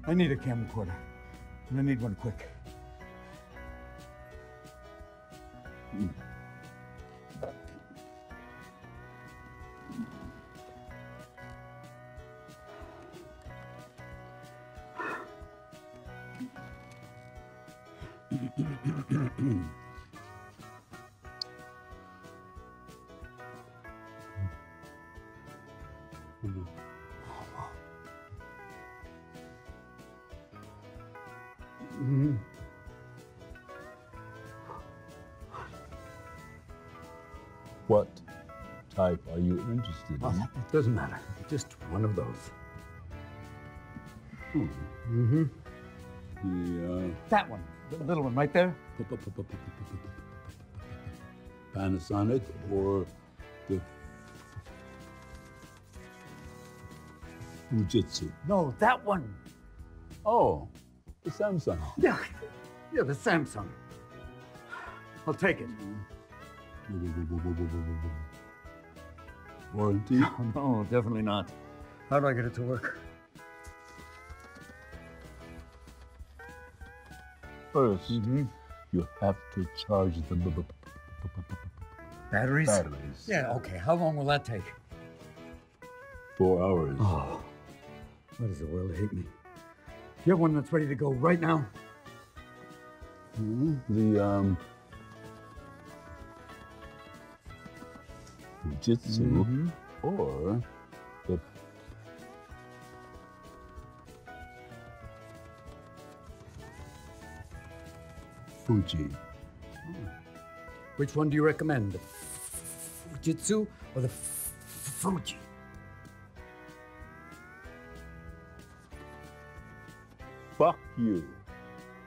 I need a camcorder, and I need one quick. What type are you interested in? Well, it doesn't matter. Just one of those. That one, the little one right there. Panasonic or the fujitsu? No, that one. Oh, the Samsung. Yeah, the Samsung. I'll take it. Warranty? No, definitely not. How do I get it to work? First, you have to charge the Batteries? batteries. Yeah, okay. How long will that take? 4 hours. Oh, why does the world hate me? You have one that's ready to go right now? The fujitsu or the Fuji. Which one do you recommend? The Fujitsu or the Fuji? Fuck you.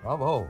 Bravo.